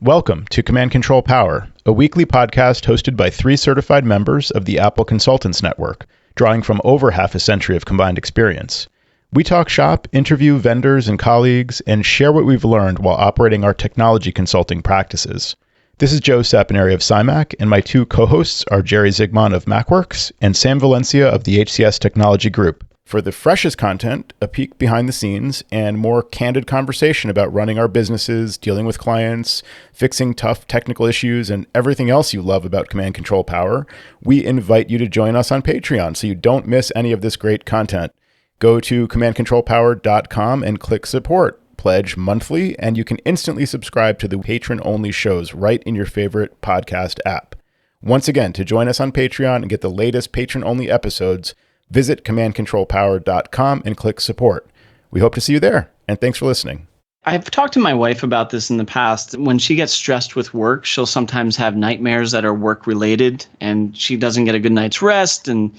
Welcome to Command Control Power, a weekly podcast hosted by 3 certified members of the Apple Consultants Network, drawing from over half a century of combined experience. We talk shop, interview vendors and colleagues, and share what we've learned while operating our technology consulting practices. This is Joe Saponari of CyMac, and my 2 co-hosts are Jerry Zigman of MacWorks and Sam Valencia of the HCS Technology Group. For the freshest content, a peek behind the scenes, and more candid conversation about running our businesses, dealing with clients, fixing tough technical issues, and everything else you love about Command Control Power, we invite you to join us on Patreon so you don't miss any of this great content. Go to commandcontrolpower.com and click support. Pledge monthly, and you can instantly subscribe to the patron-only shows right in your favorite podcast app. Once again, to join us on Patreon and get the latest patron-only episodes, visit commandcontrolpower.com and click support. We hope to see you there, and thanks for listening. I've talked to my wife about this in the past. When she gets stressed with work, she'll sometimes have nightmares that are work-related, and she doesn't get a good night's rest, and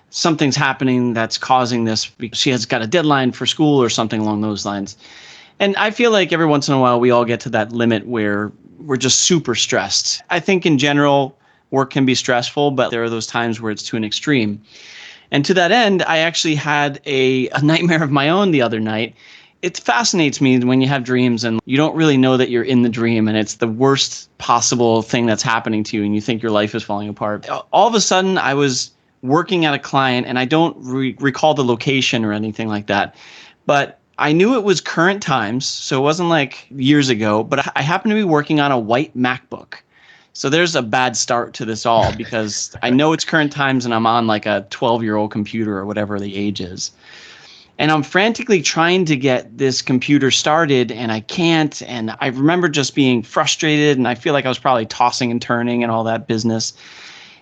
something's happening that's causing this because she has got a deadline for school or something along those lines. And I feel like every once in a while, we all get to that limit where we're just super stressed. I think in general, work can be stressful, but there are those times where it's to an extreme. And to that end, I actually had a nightmare of my own the other night. It fascinates me when you have dreams and you don't really know that you're in the dream and it's the worst possible thing that's happening to you and you think your life is falling apart. All of a sudden, I was working at a client and I don't recall the location or anything like that, but I knew it was current times, so it wasn't like years ago, but I happened to be working on a white MacBook. So there's a bad start to this all because I know it's current times and I'm on like a 12-year-old computer or whatever the age is. And I'm frantically trying to get this computer started and I can't. And I remember just being frustrated and I feel like I was probably tossing and turning and all that business.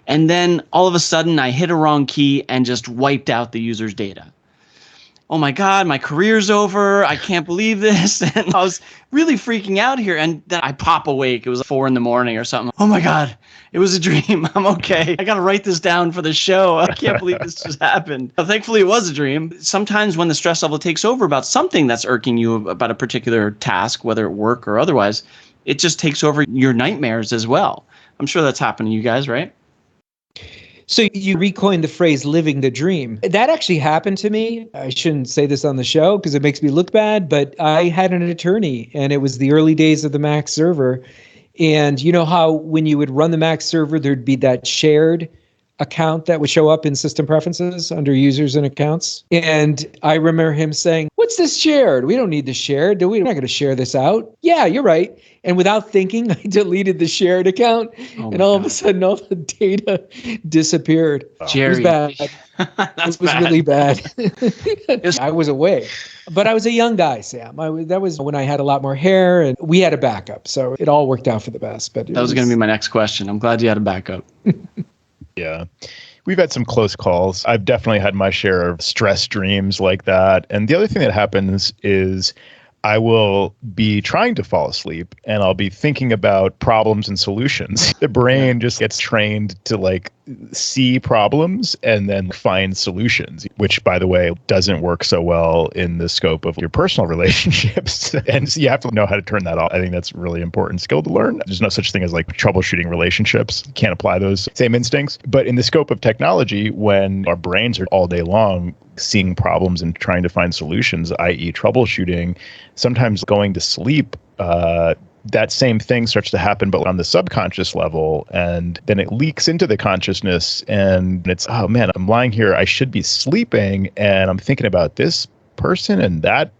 And then all of a sudden I hit a wrong key and just wiped out the user's data. Oh my God, my career's over. I can't believe this. And I was really freaking out here. And then I pop awake. It was 4 a.m. or something. Oh my God, it was a dream. I'm okay. I got to write this down for the show. I can't believe this just happened. Thankfully, it was a dream. Sometimes when the stress level takes over about something that's irking you about a particular task, whether at work or otherwise, it just takes over your nightmares as well. I'm sure that's happened to you guys, right? So you recoined the phrase living the dream. That actually happened to me. I shouldn't say this on the show because it makes me look bad, but I had an attorney and it was the early days of the Mac server. And you know how when you would run the Mac server, there'd be that shared account that would show up in system preferences under users and accounts. And I remember him saying, "What's this shared? We don't need this shared. We're not going to share this out." Yeah, you're right. And without thinking, I deleted the shared account. And all of a sudden, all the data disappeared. Jerry. It was bad. It was really bad. I was away. But I was a young guy, Sam. That was when I had a lot more hair and we had a backup. So it all worked out for the best. But that was going to be my next question. I'm glad you had a backup. Yeah. We've had some close calls. I've definitely had my share of stress dreams like that. And the other thing that happens is I will be trying to fall asleep and I'll be thinking about problems and solutions. The brain just gets trained to like see problems and then find solutions, which, by the way, doesn't work so well in the scope of your personal relationships. And so you have to know how to turn that off. I think that's a really important skill to learn. There's no such thing as like troubleshooting relationships. You can't apply those same instincts. But in the scope of technology, when our brains are all day long seeing problems and trying to find solutions, i.e. troubleshooting, sometimes going to sleep, that same thing starts to happen, but on the subconscious level. And then it leaks into the consciousness and it's, oh man, I'm lying here. I should be sleeping. And I'm thinking about this person and that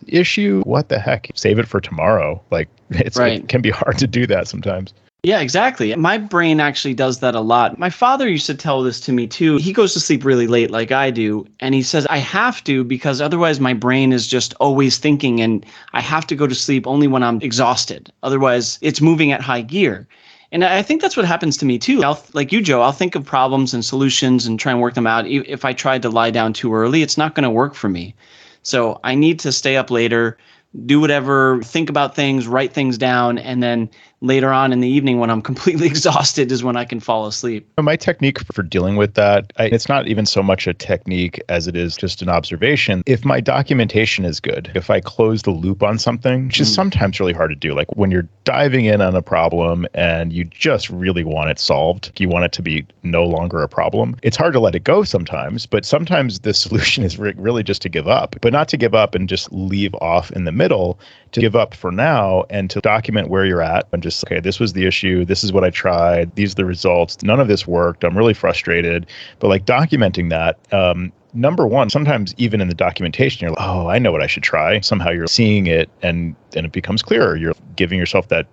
issue. What the heck? Save it for tomorrow. Like it can be hard to do that sometimes. Yeah, exactly. My brain actually does that a lot. My father used to tell this to me too. He goes to sleep really late like I do. And he says, I have to because otherwise my brain is just always thinking and I have to go to sleep only when I'm exhausted. Otherwise, it's moving at high gear. And I think that's what happens to me too. Like you, Joe, I'll think of problems and solutions and try and work them out. If I tried to lie down too early, it's not going to work for me. So I need to stay up later, do whatever, think about things, write things down, and then later on in the evening when I'm completely exhausted is when I can fall asleep. My technique for dealing with that, it's not even so much a technique as it is just an observation. If my documentation is good, if I close the loop on something, which is sometimes really hard to do, like when you're diving in on a problem and you just really want it solved, you want it to be no longer a problem, it's hard to let it go sometimes, but sometimes the solution is really just to give up, but not to give up and just leave off in the middle, to give up for now and to document where you're at and just, okay, this was the issue. This is what I tried. These are the results. None of this worked. I'm really frustrated. But like documenting that, number one, sometimes even in the documentation, you're like, oh, I know what I should try. Somehow you're seeing it and it becomes clearer. You're giving yourself that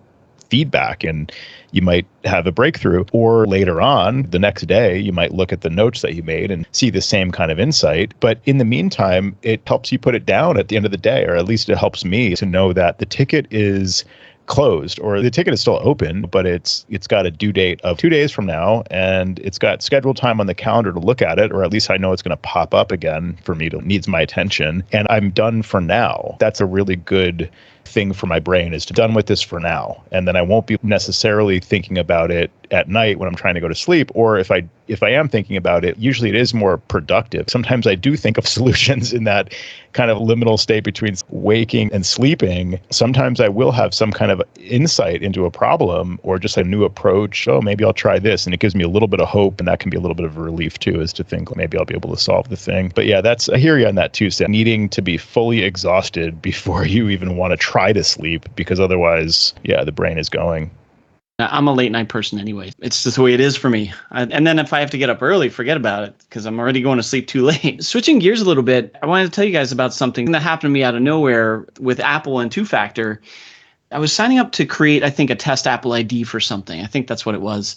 feedback and you might have a breakthrough. Or later on, the next day, you might look at the notes that you made and see the same kind of insight. But in the meantime, it helps you put it down at the end of the day, or at least it helps me to know that the ticket is closed, or the ticket is still open, but it's got a due date of 2 days from now, and it's got scheduled time on the calendar to look at it, or at least I know it's going to pop up again for me to needs my attention, and I'm done for now. That's a really good thing for my brain, is to done with this for now, and then I won't be necessarily thinking about it at night when I'm trying to go to sleep, or if I am thinking about it, usually it is more productive. Sometimes I do think of solutions in that kind of liminal state between waking and sleeping. Sometimes I will have some kind of insight into a problem or just a new approach. Oh, maybe I'll try this. And it gives me a little bit of hope. And that can be a little bit of a relief too, is to think maybe I'll be able to solve the thing. But yeah, I hear you on that too, Sam. Needing to be fully exhausted before you even want to try to sleep, because otherwise, yeah, the brain is going. I'm a late night person anyway. It's just the way it is for me. And then if I have to get up early, forget about it, because I'm already going to sleep too late. Switching gears a little bit, I wanted to tell you guys about something that happened to me out of nowhere with Apple and two-factor. I was signing up to create, I think, a test Apple ID for something. I think that's what it was.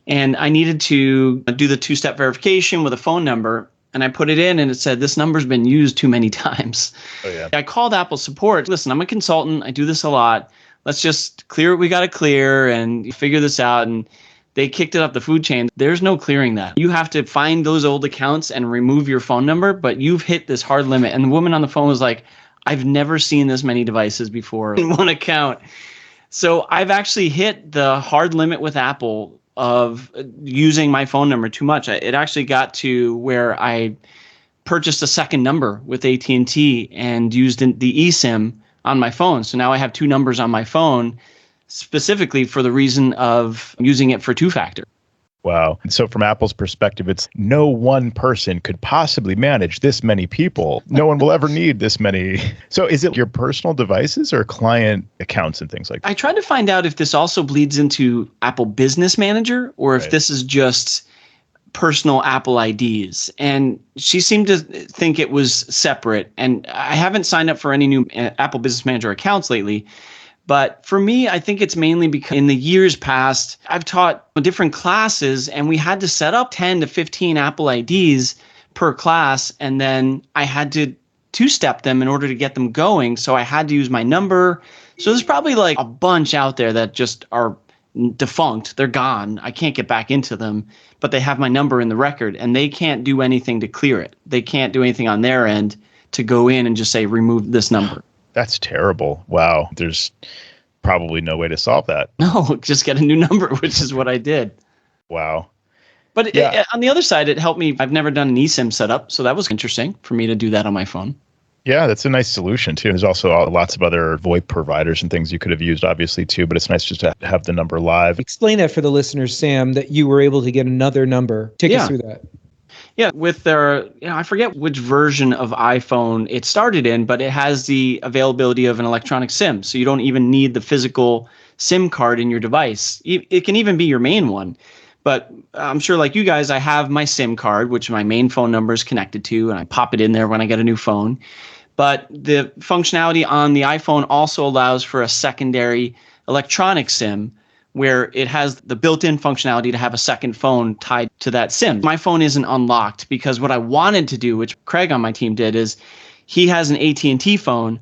And I needed to do the two-step verification with a phone number. And I put it in and it said, this number's been used too many times. Oh, yeah. I called Apple support. Listen, I'm a consultant. I do this a lot. Let's just clear what we got to clear and figure this out. And they kicked it up the food chain. There's no clearing that. You have to find those old accounts and remove your phone number, but you've hit this hard limit. And the woman on the phone was like, I've never seen this many devices before in one account. So I've actually hit the hard limit with Apple of using my phone number too much. It actually got to where I purchased a second number with AT&T and used the eSIM on my phone. So now I have two numbers on my phone specifically for the reason of using it for two-factor. Wow. So from Apple's perspective, it's no one person could possibly manage this many people. No one will ever need this many. So is it your personal devices or client accounts and things like that? I tried to find out if this also bleeds into Apple Business Manager or if this is just personal Apple IDs. And she seemed to think it was separate. And I haven't signed up for any new Apple Business Manager accounts lately. But for me, I think it's mainly because in the years past, I've taught different classes and we had to set up 10 to 15 Apple IDs per class. And then I had to two-step them in order to get them going. So I had to use my number. So there's probably like a bunch out there that just are defunct. They're gone. I can't get back into them, but they have my number in the record and they can't do anything to clear it. They can't do anything on their end to go in and just say, remove this number. That's terrible. Wow. There's probably no way to solve that. No, just get a new number, which is what I did. Wow. But on the other side, it helped me. I've never done an eSIM setup, so that was interesting for me to do that on my phone. Yeah, that's a nice solution, too. There's also lots of other VoIP providers and things you could have used, obviously, too, but it's nice just to have the number live. Explain that for the listeners, Sam, that you were able to get another number. Take us through that. Yeah, with their, I forget which version of iPhone it started in, but it has the availability of an electronic SIM. So you don't even need the physical SIM card in your device. It can even be your main one. But I'm sure like you guys, I have my SIM card, which my main phone number is connected to, and I pop it in there when I get a new phone. But the functionality on the iPhone also allows for a secondary electronic SIM, where it has the built-in functionality to have a second phone tied to that SIM. My phone isn't unlocked because what I wanted to do, which Craig on my team did, is he has an AT&T phone,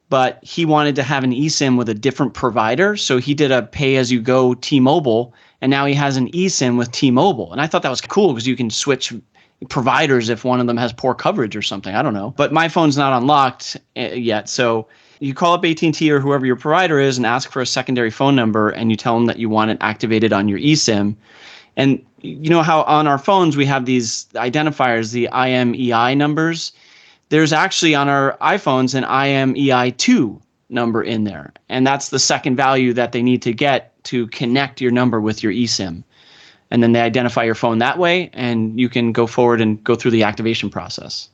but he wanted to have an eSIM with a different provider. So he did a pay-as-you-go T-Mobile, and now he has an eSIM with T-Mobile. And I thought that was cool because you can switch providers if one of them has poor coverage or something. I don't know. But my phone's not unlocked yet, so You call up AT&T or whoever your provider is and ask for a secondary phone number, and you tell them that you want it activated on your eSIM. And you know how on our phones we have these identifiers, the IMEI numbers? There's actually on our iPhones an IMEI2 number in there. And that's the second value that they need to get to connect your number with your eSIM. And then they identify your phone that way, and you can go forward and go through the activation process.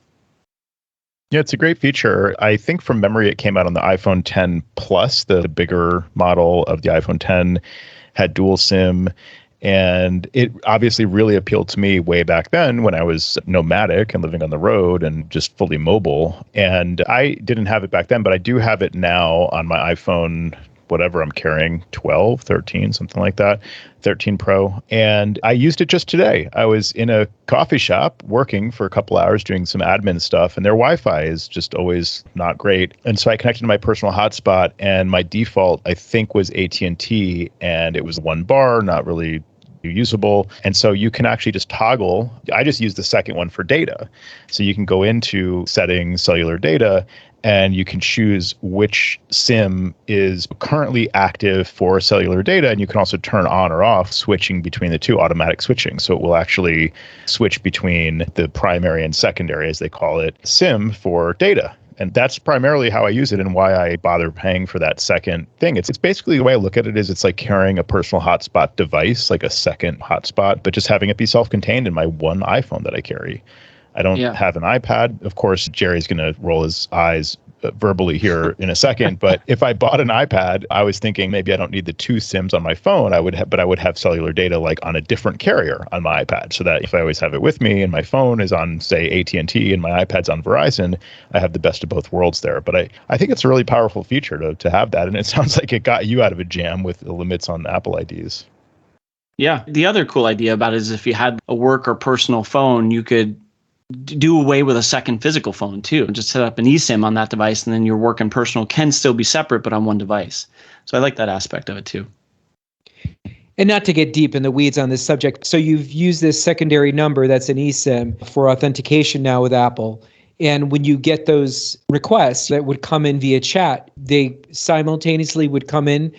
Yeah, it's a great feature. I think from memory, it came out on the iPhone 10 Plus, the bigger model of the iPhone 10, had dual SIM. And it obviously really appealed to me way back then when I was nomadic and living on the road and just fully mobile. And I didn't have it back then, but I do have it now on my iPhone, whatever I'm carrying, 12, 13, something like that, 13 Pro. And I used it just today. I was in a coffee shop working for a couple hours doing some admin stuff, and their Wi-Fi is just always not great. And so I connected to my personal hotspot, and my default, I think, was AT&T, and it was one bar, not really usable. And so you can actually just toggle. I just use the second one for data. So you can go into settings, cellular data, and you can choose which SIM is currently active for cellular data. And you can also turn on or off switching between the two, automatic switching. So it will actually switch between the primary and secondary, as they call it, SIM for data. And that's primarily how I use it and why I bother paying for that second thing. It's basically, the way I look at it is it's like carrying a personal hotspot device, like a second hotspot, but just having it be self-contained in my one iPhone that I carry. I don't have an iPad. Of course, Jerry's going to roll his eyes verbally here in a second. But if I bought an iPad, I was thinking maybe I don't need the two SIMs on my phone. But I would have cellular data like on a different carrier on my iPad, so that if I always have it with me and my phone is on, say, AT&T and my iPad's on Verizon, I have the best of both worlds there. But I think it's a really powerful feature to have that. And it sounds like it got you out of a jam with the limits on Apple IDs. Yeah. The other cool idea about it is if you had a work or personal phone, you could do away with a second physical phone too, and just set up an eSIM on that device, and then your work and personal can still be separate but on one device. So I like that aspect of it too. And not to get deep in the weeds on this subject, so you've used this secondary number that's an eSIM for authentication now with Apple. And when you get those requests that would come in via chat, they simultaneously would come in,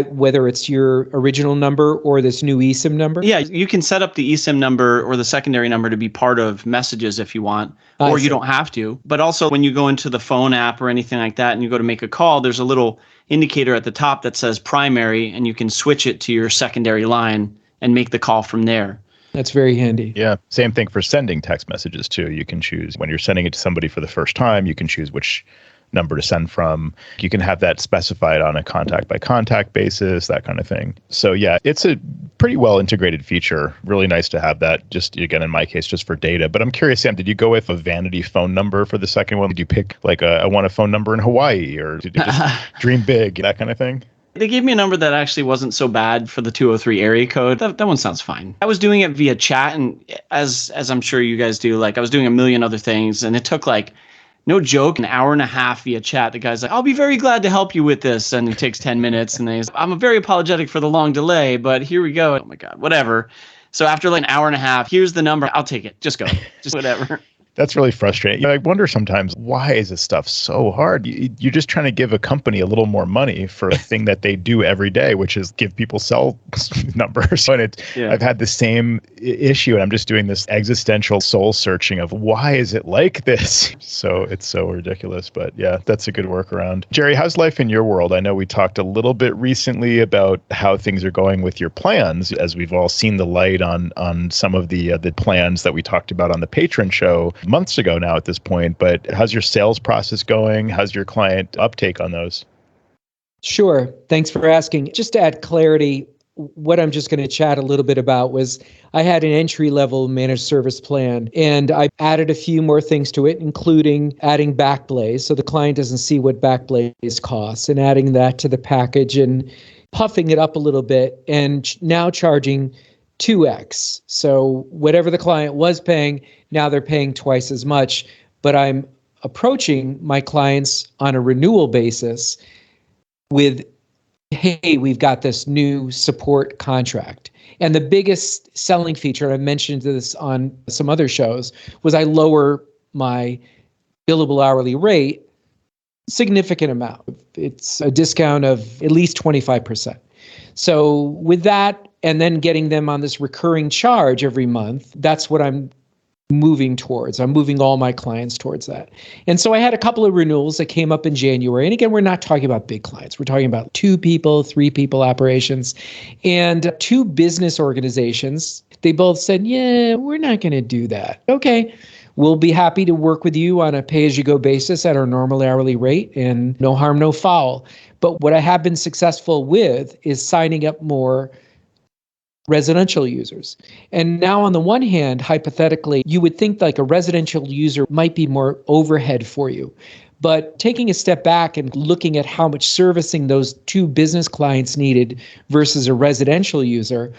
whether it's your original number or this new eSIM number? Yeah, you can set up the eSIM number or the secondary number to be part of messages if you want, or you don't have to. But also when you go into the phone app or anything like that and you go to make a call, there's a little indicator at the top that says primary, and you can switch it to your secondary line and make the call from there. That's very handy. Yeah. Same thing for sending text messages too. You can choose when you're sending it to somebody for the first time, you can choose which number to send from. You can have that specified on a contact by contact basis, that kind of thing. So yeah, it's a pretty well integrated feature. Really nice to have that, just again, in my case, just for data. But I'm curious, Sam, did you go with a vanity phone number for the second one? Did you pick like I want a phone number in Hawaii, or did you just dream big, that kind of thing? They gave me a number that actually wasn't so bad for the 203 area code. That one sounds fine. I was doing it via chat, and as I'm sure you guys do, like I was doing a million other things, and it took like, no joke, an hour and a half via chat. The guy's like, I'll be very glad to help you with this. And he takes 10 minutes and he's, I'm very apologetic for the long delay, but here we go. Oh my God, whatever. So after like an hour and a half, here's the number. I'll take it. Just go. Just whatever. That's really frustrating. I wonder sometimes, why is this stuff so hard? You're just trying to give a company a little more money for a thing that they do every day, which is give people cell numbers. And I've had the same issue, and I'm just doing this existential soul searching of why is it like this? So it's so ridiculous. But yeah, that's a good workaround. Jerry, how's life in your world? I know we talked a little bit recently about how things are going with your plans, as we've all seen the light on some of the plans that we talked about on the Patron show months ago now at this point. But how's your sales process going? How's your client uptake on those? Sure. Thanks for asking. Just to add clarity, what I'm just going to chat a little bit about was I had an entry-level managed service plan, and I added a few more things to it, including adding Backblaze, so the client doesn't see what Backblaze costs, and adding that to the package and puffing it up a little bit, and now charging 2x. So whatever the client was paying, now they're paying twice as much. But I'm approaching my clients on a renewal basis with, hey, we've got this new support contract. And the biggest selling feature, and I mentioned this on some other shows, was I lower my billable hourly rate significant amount. It's a discount of at least 25%. So with that, and then getting them on this recurring charge every month, that's what I'm moving towards. I'm moving all my clients towards that. And so I had a couple of renewals that came up in January. And again, we're not talking about big clients. We're talking about 2 people, 3 people operations, and 2 business organizations. They both said, yeah, we're not going to do that. Okay, we'll be happy to work with you on a pay-as-you-go basis at our normal hourly rate, and no harm, no foul. But what I have been successful with is signing up more residential users. And now on the one hand, hypothetically, you would think like a residential user might be more overhead for you. But taking a step back and looking at how much servicing those 2 business clients needed versus a residential user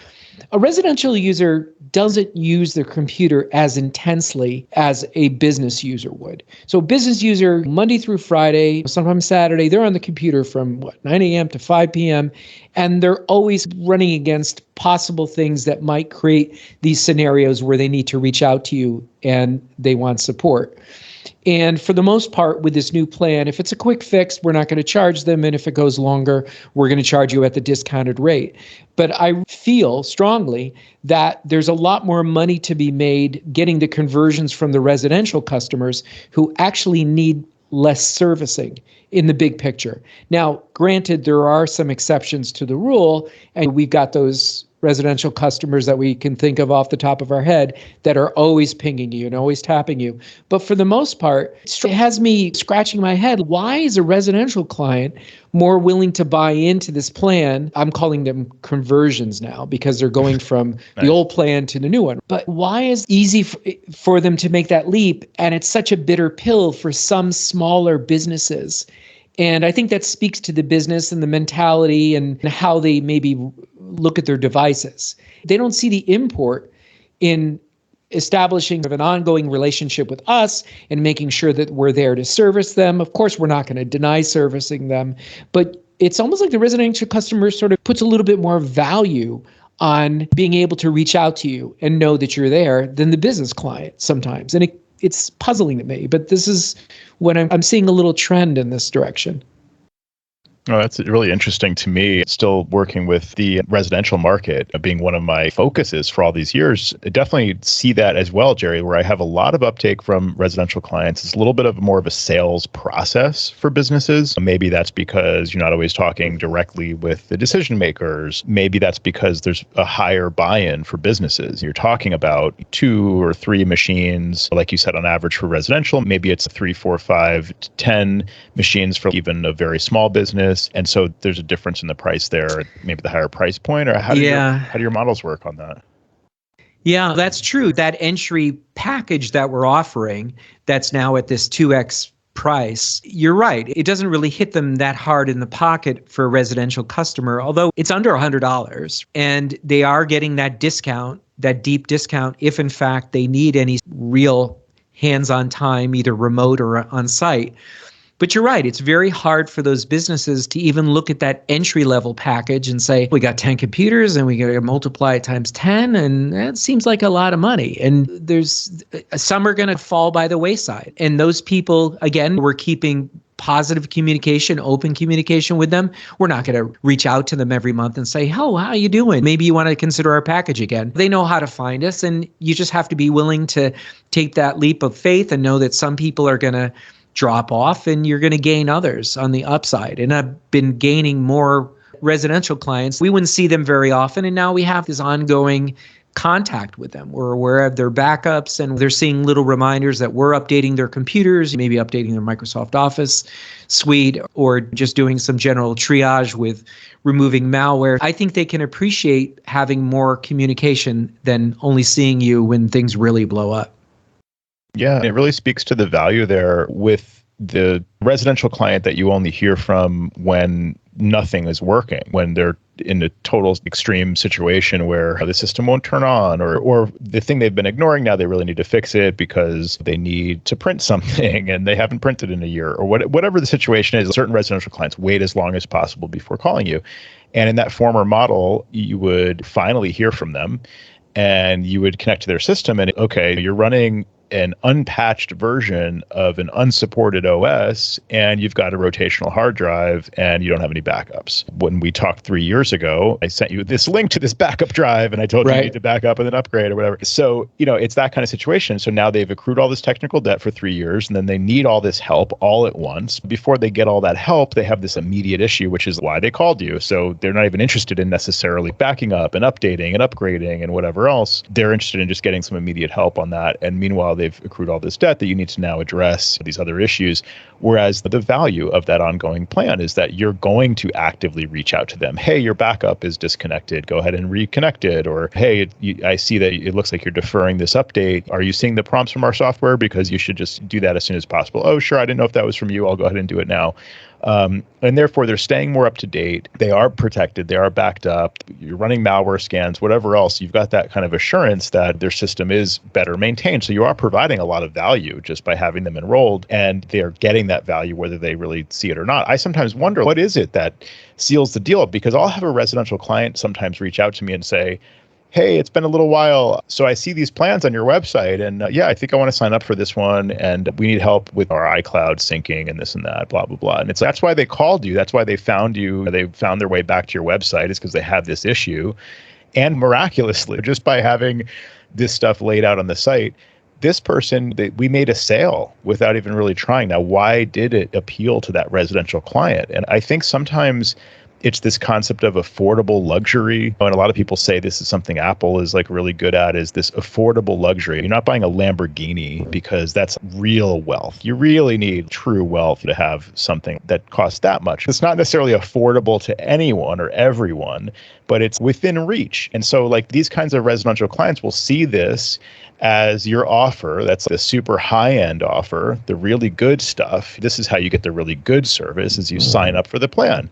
doesn't use their computer as intensely as a business user would. So a business user, Monday through Friday, sometimes Saturday, they're on the computer from 9 a.m. to 5 p.m. And they're always running against possible things that might create these scenarios where they need to reach out to you and they want support. And for the most part, with this new plan, if it's a quick fix, we're not going to charge them. And if it goes longer, we're going to charge you at the discounted rate. But I feel strongly that there's a lot more money to be made getting the conversions from the residential customers who actually need less servicing in the big picture. Now, granted, there are some exceptions to the rule, and we've got those residential customers that we can think of off the top of our head that are always pinging you and always tapping you. But for the most part, it has me scratching my head. Why is a residential client more willing to buy into this plan? I'm calling them conversions now because they're going from the old plan to the new one. But why is it easy for them to make that leap? And it's such a bitter pill for some smaller businesses. And I think that speaks to the business and the mentality and how they maybe look at their devices. They don't see the import in establishing an ongoing relationship with us and making sure that we're there to service them. Of course, we're not going to deny servicing them, but it's almost like the residential customer sort of puts a little bit more value on being able to reach out to you and know that you're there than the business client sometimes. And it's puzzling to me, but this is when I'm seeing a little trend in this direction. Oh, that's really interesting to me. Still working with the residential market being one of my focuses for all these years. I definitely see that as well, Jerry, where I have a lot of uptake from residential clients. It's a little bit of more of a sales process for businesses. Maybe that's because you're not always talking directly with the decision makers. Maybe that's because there's a higher buy-in for businesses. You're talking about 2 or 3 machines, like you said, on average for residential. Maybe it's 3, 4, 5, 10 machines for even a very small business. And so there's a difference in the price there, maybe the higher price point, or how do your models work on that? Yeah, that's true. That entry package that we're offering, that's now at this 2x price, you're right. It doesn't really hit them that hard in the pocket for a residential customer, although it's under $100. And they are getting that discount, that deep discount, if in fact they need any real hands-on time, either remote or on site. But you're right. It's very hard for those businesses to even look at that entry-level package and say, we got 10 computers and we got to multiply it times 10. And that seems like a lot of money. And there's some are going to fall by the wayside. And those people, again, we're keeping positive communication, open communication with them. We're not going to reach out to them every month and say, oh, how are you doing? Maybe you want to consider our package again. They know how to find us. And you just have to be willing to take that leap of faith and know that some people are going to drop off and you're going to gain others on the upside. And I've been gaining more residential clients. We wouldn't see them very often. And now we have this ongoing contact with them. We're aware of their backups and they're seeing little reminders that we're updating their computers, maybe updating their Microsoft Office suite, or just doing some general triage with removing malware. I think they can appreciate having more communication than only seeing you when things really blow up. Yeah, it really speaks to the value there with the residential client that you only hear from when nothing is working, when they're in a total extreme situation where the system won't turn on, or the thing they've been ignoring, now they really need to fix it because they need to print something and they haven't printed in a year, or whatever the situation is. Certain residential clients wait as long as possible before calling you. And in that former model, you would finally hear from them and you would connect to their system and, okay, you're running an unpatched version of an unsupported OS and you've got a rotational hard drive and you don't have any backups. When we talked 3 years ago, I sent you this link to this backup drive and I told you you need to back up and then upgrade or whatever. So, it's that kind of situation. So now they've accrued all this technical debt for 3 years and then they need all this help all at once. Before they get all that help, they have this immediate issue, which is why they called you. So they're not even interested in necessarily backing up and updating and upgrading and whatever else. They're interested in just getting some immediate help on that. And meanwhile, they've accrued all this debt that you need to now address these other issues. Whereas the value of that ongoing plan is that you're going to actively reach out to them. Hey, your backup is disconnected. Go ahead and reconnect it. Or, hey, I see that it looks like you're deferring this update. Are you seeing the prompts from our software? Because you should just do that as soon as possible. Oh, sure. I didn't know if that was from you. I'll go ahead and do it now. And therefore, they're staying more up to date. They are protected. They are backed up. You're running malware scans, whatever else. You've got that kind of assurance that their system is better maintained. So you are providing a lot of value just by having them enrolled, and they are getting that value whether they really see it or not. I sometimes wonder, what is it that seals the deal? Because I'll have a residential client sometimes reach out to me and say, hey, it's been a little while. So I see these plans on your website and I think I want to sign up for this one. And we need help with our iCloud syncing and this and that, blah, blah, blah. And that's why they called you. That's why they found you. They found their way back to your website is because they have this issue. And miraculously, just by having this stuff laid out on the site, this person, we made a sale without even really trying. Now, why did it appeal to that residential client? And I think sometimes it's this concept of affordable luxury. And a lot of people say this is something Apple is like really good at, is this affordable luxury. You're not buying a Lamborghini because that's real wealth. You really need true wealth to have something that costs that much. It's not necessarily affordable to anyone or everyone, but it's within reach. And so like these kinds of residential clients will see this as your offer. That's the super high-end offer, the really good stuff. This is how you get the really good service, is you sign up for the plan.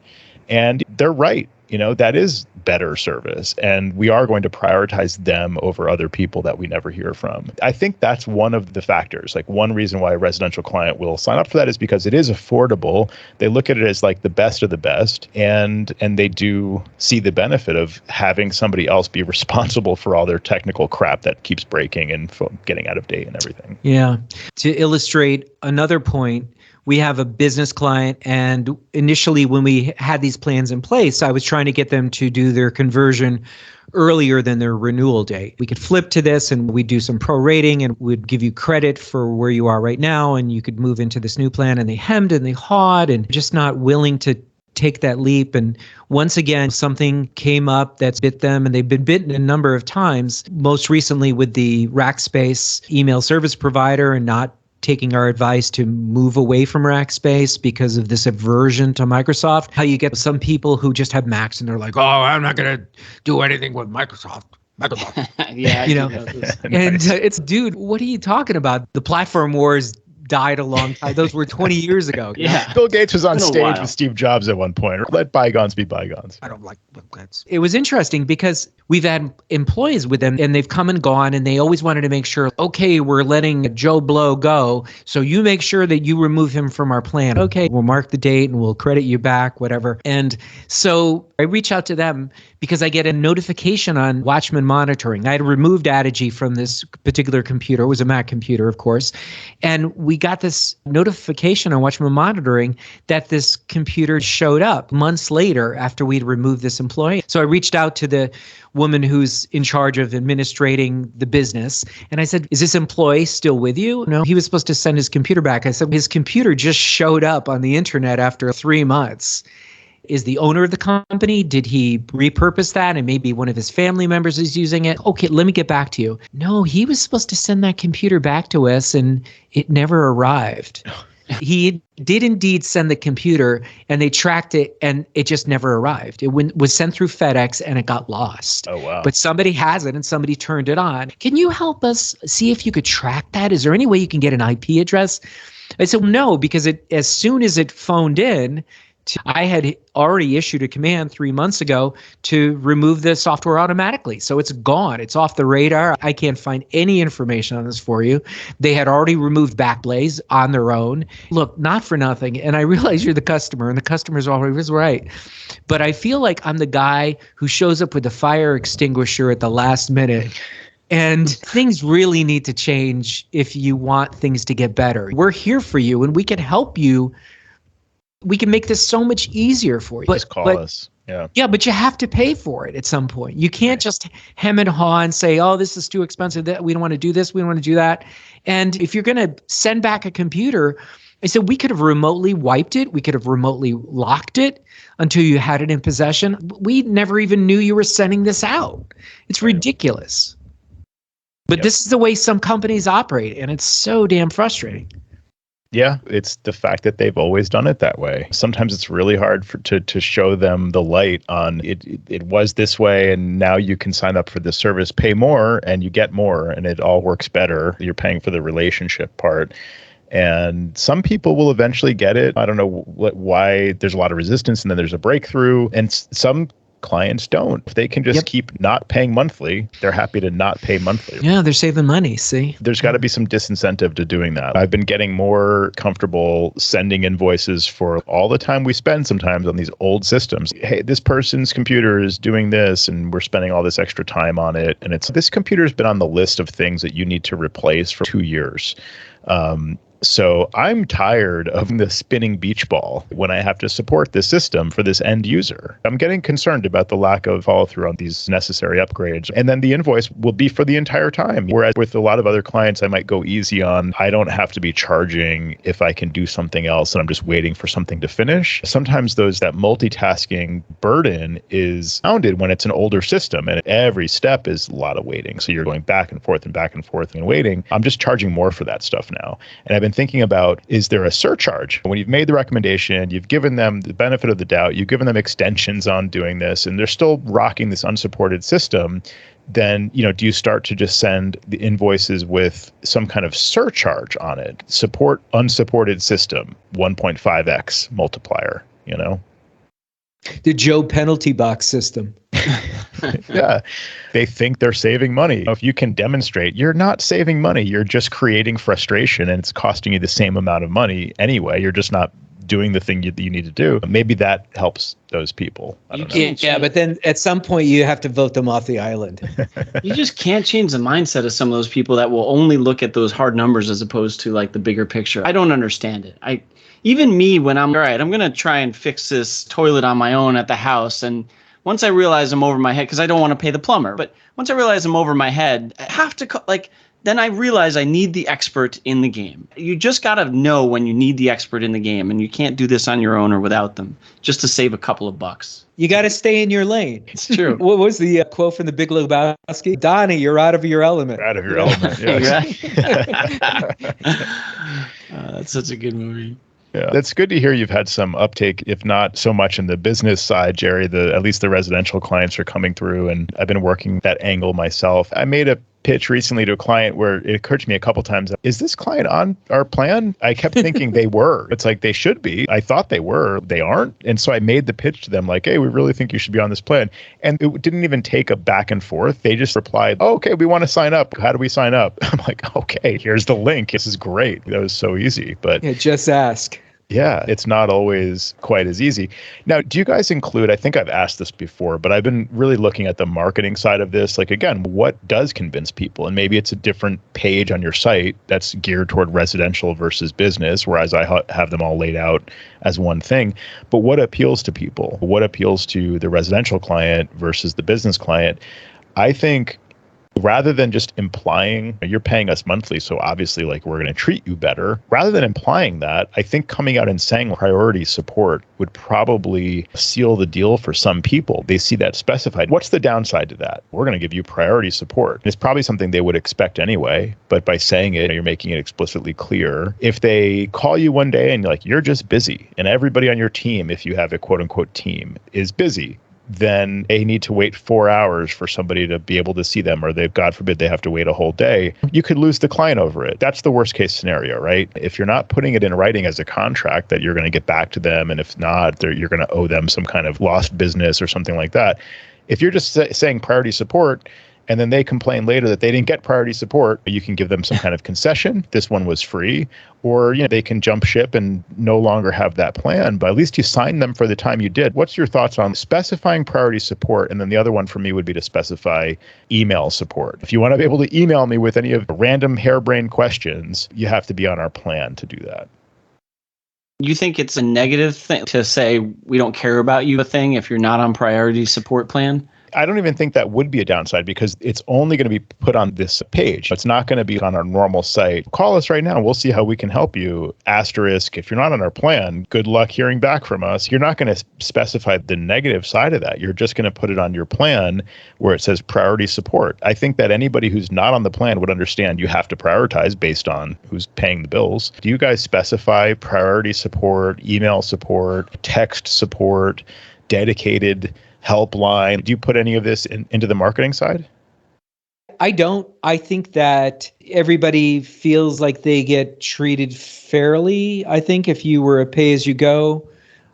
And they're right. That is better service. And we are going to prioritize them over other people that we never hear from. I think that's one of the factors. Like one reason why a residential client will sign up for that is because it is affordable. They look at it as like the best of the best. And they do see the benefit of having somebody else be responsible for all their technical crap that keeps breaking and getting out of date and everything. Yeah. To illustrate another point, we have a business client, and initially when we had these plans in place, I was trying to get them to do their conversion earlier than their renewal date. We could flip to this and we'd do some prorating and we'd give you credit for where you are right now and you could move into this new plan. And they hemmed and they hawed and just not willing to take that leap. And once again, something came up that's bit them, and they've been bitten a number of times, most recently with the Rackspace email service provider and not taking our advice to move away from Rackspace because of this aversion to Microsoft. How you get some people who just have Macs and they're like, oh, I'm not going to do anything with Microsoft. Yeah, and it's, dude, what are you talking about? The platform wars died a long time. Those were 20 years ago. Yeah. Bill Gates was on stage with Steve Jobs at one point. Let bygones be bygones. I don't like that. It was interesting because we've had employees with them and they've come and gone and they always wanted to make sure, okay, we're letting Joe Blow go. So you make sure that you remove him from our plan. Okay, we'll mark the date and we'll credit you back, whatever. And so I reach out to them because I get a notification on Watchman monitoring. I had removed Adigy from this particular computer. It was a Mac computer, of course. And we got this notification on Watchman monitoring that this computer showed up months later after we'd removed this employee. So I reached out to the woman who's in charge of administrating the business. And I said, is this employee still with you? No, he was supposed to send his computer back. I said, his computer just showed up on the internet after 3 months. Is the owner of the company, did he repurpose that and maybe one of his family members is using it? Okay, let me get back to you. No, he was supposed to send that computer back to us and it never arrived. He did indeed send the computer and they tracked it and it just never arrived. It was sent through FedEx and it got lost. Oh, wow. But somebody has it and somebody turned it on. Can you help us see if you could track that? Is there any way you can get an IP address? I said, no, because as soon as it phoned in, I had already issued a command 3 months ago to remove the software automatically. So it's gone. It's off the radar. I can't find any information on this for you. They had already removed Backblaze on their own. Look, not for nothing. And I realize you're the customer and the customer's always right. But I feel like I'm the guy who shows up with the fire extinguisher at the last minute And things really need to change if you want things to get better. We're here for you and we can help you. We can make this so much easier for you. Just call us. Yeah. Yeah, but you have to pay for it at some point. You can't just hem and haw and say, oh, this is too expensive. That we don't want to do this. We don't want to do that. And if you're going to send back a computer, I said we could have remotely wiped it. We could have remotely locked it until you had it in possession. We never even knew you were sending this out. It's ridiculous. But this is the way some companies operate, and it's so damn frustrating. Yeah, it's the fact that they've always done it that way. Sometimes it's really hard to show them the light on it was this way, and now you can sign up for this service, pay more, and you get more, and it all works better. You're paying for the relationship part. And some people will eventually get it. I don't know why there's a lot of resistance, and then there's a breakthrough. And some clients don't. If they can just keep not paying monthly, they're happy to not pay monthly. Yeah, they're saving money, see? There's got to be some disincentive to doing that. I've been getting more comfortable sending invoices for all the time we spend sometimes on these old systems. Hey, this person's computer is doing this and we're spending all this extra time on it. And this computer's been on the list of things that you need to replace for 2 years. So I'm tired of the spinning beach ball when I have to support this system for this end user. I'm getting concerned about the lack of follow through on these necessary upgrades. And then the invoice will be for the entire time. Whereas with a lot of other clients, I might go easy on, I don't have to be charging if I can do something else and I'm just waiting for something to finish. Sometimes that multitasking burden is founded when it's an older system and every step is a lot of waiting. So you're going back and forth and waiting. I'm just charging more for that stuff now. And I've been thinking about, is there a surcharge? When you've made the recommendation, you've given them the benefit of the doubt, you've given them extensions on doing this, and they're still rocking this unsupported system, then, do you start to just send the invoices with some kind of surcharge on it? Support unsupported system, 1.5x multiplier, The Joe penalty box system. Yeah, they think they're saving money. If you can demonstrate you're not saving money, you're just creating frustration and it's costing you the same amount of money anyway. You're just not doing the thing you need to do. Maybe that helps those people. I don't know. Yeah, but then at some point you have to vote them off the island. You just can't change the mindset of some of those people that will only look at those hard numbers as opposed to like the bigger picture. I don't understand it. Even me, when I'm all right, I'm going to try and fix this toilet on my own at the house. And once I realize I'm over my head, because I don't want to pay the plumber, but once I realize I'm over my head, I have to then I realize I need the expert in the game. You just got to know when you need the expert in the game, and you can't do this on your own or without them just to save a couple of bucks. You got to stay in your lane. It's true. What was the quote from The Big Lebowski? Donnie, you're out of your element. Out of your element, yes. That's such a good movie. Yeah, that's good to hear you've had some uptake, if not so much in the business side, Jerry. At least the residential clients are coming through, and I've been working that angle myself. I made a pitch recently to a client where it occurred to me a couple times, is this client on our plan? I kept thinking they were. It's like they should be. I thought they were. They aren't. And so I made the pitch to them like, hey, we really think you should be on this plan. And it didn't even take a back and forth. They just replied, oh, okay, we want to sign up. How do we sign up? I'm like, okay, here's the link. This is great. That was so easy. But yeah, just ask. Yeah, it's not always quite as easy. Now, do you guys include, I think I've asked this before, but I've been really looking at the marketing side of this. Like, again, what does convince people? And maybe it's a different page on your site that's geared toward residential versus business, whereas I have them all laid out as one thing. But what appeals to people? What appeals to the residential client versus the business client? I think rather than just implying you're paying us monthly, so obviously like we're going to treat you better, rather than implying that, I think coming out and saying priority support would probably seal the deal for some people. They see that specified. What's the downside to that? We're going to give you priority support. It's probably something they would expect anyway, but by saying it, you're making it explicitly clear. If they call you one day and you're just busy, and everybody on your team, if you have a quote unquote team, is busy, then they need to wait 4 hours for somebody to be able to see them, or God forbid, they have to wait a whole day. You could lose the client over it. That's the worst case scenario, right? If you're not putting it in writing as a contract that you're going to get back to them, and if not, you're going to owe them some kind of lost business or something like that. If you're just saying priority support, and then they complain later that they didn't get priority support, you can give them some kind of concession. This one was free, or they can jump ship and no longer have that plan, but at least you signed them for the time you did. What's your thoughts on specifying priority support? And then the other one for me would be to specify email support. If you want to be able to email me with any of the random harebrained questions, you have to be on our plan to do that. You think it's a negative thing to say we don't care about you a thing if you're not on priority support plan? I don't even think that would be a downside because it's only going to be put on this page. It's not going to be on our normal site. Call us right now. We'll see how we can help you. Asterisk, if you're not on our plan, good luck hearing back from us. You're not going to specify the negative side of that. You're just going to put it on your plan where it says priority support. I think that anybody who's not on the plan would understand you have to prioritize based on who's paying the bills. Do you guys specify priority support, email support, text support, dedicated helpline? Do you put any of this into the marketing side? I don't. I think that everybody feels like they get treated fairly. I think if you were a pay-as-you-go,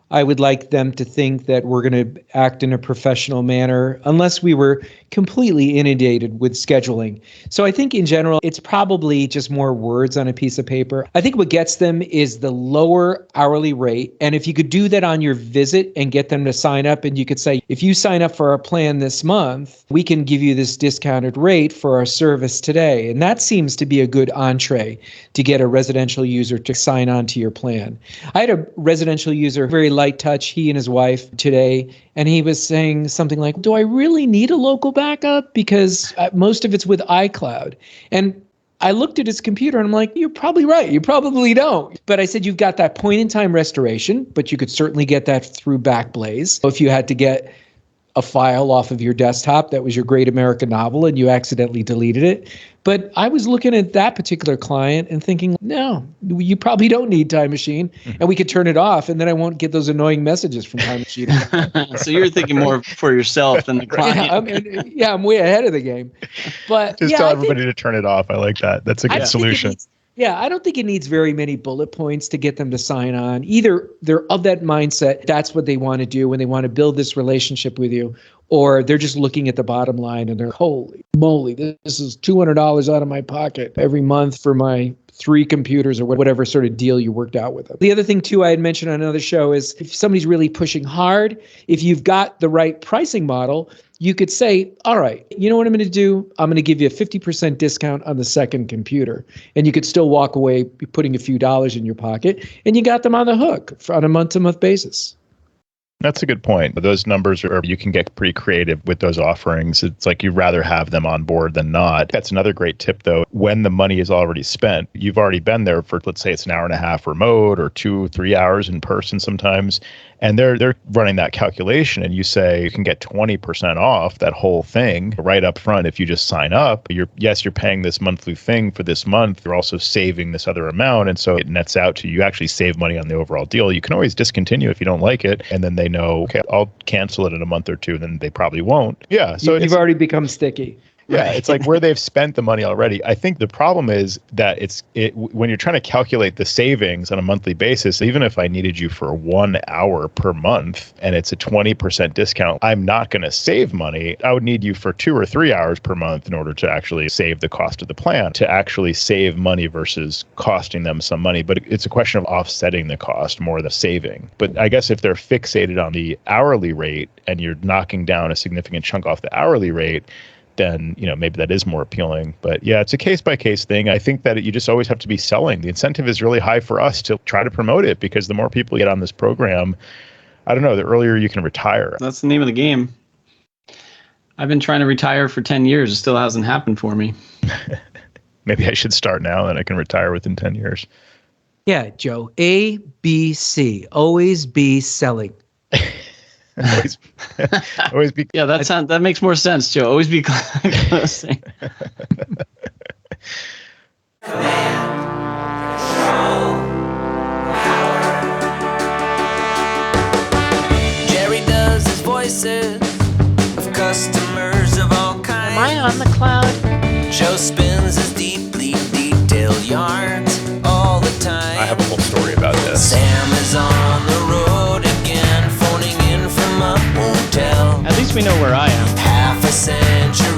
I would like them to think that we're going to act in a professional manner unless we were completely inundated with scheduling. So I think in general, it's probably just more words on a piece of paper. I think what gets them is the lower hourly rate. And if you could do that on your visit and get them to sign up, and you could say, if you sign up for our plan this month, we can give you this discounted rate for our service today. And that seems to be a good entree to get a residential user to sign on to your plan. I had a residential user, very light touch, he and his wife today, and he was saying something like, do I really need a local backup? Because most of it's with iCloud. And I looked at his computer and I'm like, you're probably right. You probably don't. But I said, you've got that point in time restoration, but you could certainly get that through Backblaze. So if you had to get a file off of your desktop that was your great American novel and you accidentally deleted it. But I was looking at that particular client and thinking, no, you probably don't need Time Machine, and we could turn it off, and then I won't get those annoying messages from Time Machine. So you're thinking more for yourself than the client. I'm way ahead of the game. But just tell everybody to turn it off. I like that. That's a good solution. I don't think it needs very many bullet points to get them to sign on. Either they're of that mindset, that's what they want to do when they want to build this relationship with you, or they're just looking at the bottom line and they're, holy moly, this is $200 out of my pocket every month for my 3 computers or whatever sort of deal you worked out with them. The other thing, too, I had mentioned on another show is if somebody's really pushing hard, if you've got the right pricing model, you could say, all right, you know what I'm going to do? I'm going to give you a 50% discount on the second computer. And you could still walk away putting a few dollars in your pocket, and you got them on the hook on a month-to-month basis. That's a good point. Those numbers you can get pretty creative with those offerings. It's like you'd rather have them on board than not. That's another great tip, though. When the money is already spent, you've already been there for, let's say it's an hour and a half remote or 2-3 hours in person sometimes. And they're running that calculation, and you say you can get 20% off that whole thing right up front if you just sign up. You're paying this monthly thing for this month. You're also saving this other amount, and so it nets out to you actually save money on the overall deal. You can always discontinue if you don't like it, and then they know, okay, I'll cancel it in a month or two, and then they probably won't. Yeah, so you've already become sticky. Yeah, it's like where they've spent the money already. I think the problem is that when you're trying to calculate the savings on a monthly basis, even if I needed you for 1 hour per month and it's a 20% discount, I'm not going to save money. I would need you for 2 or 3 hours per month in order to actually save the cost of the plan, to actually save money versus costing them some money. But it's a question of offsetting the cost more than saving. But I guess if they're fixated on the hourly rate and you're knocking down a significant chunk off the hourly rate, then maybe that is more appealing. But yeah, it's a case-by-case thing. I think that you just always have to be selling. The incentive is really high for us to try to promote it, because the more people get on this program, I don't know, the earlier you can retire. That's the name of the game. I've been trying to retire for 10 years. It still hasn't happened for me. Maybe I should start now and I can retire within 10 years. Yeah, Joe. ABC. Always be selling. always be. Yeah, that makes more sense, Joe. Always be closing. Jerry does his voices of customers of all kinds. Am I on the cloud? Joe spins his deeply detailed yarns all the time. I have a whole story about this. Sam is on the road again, phoning in from a hotel. At least we know where I am. Half a century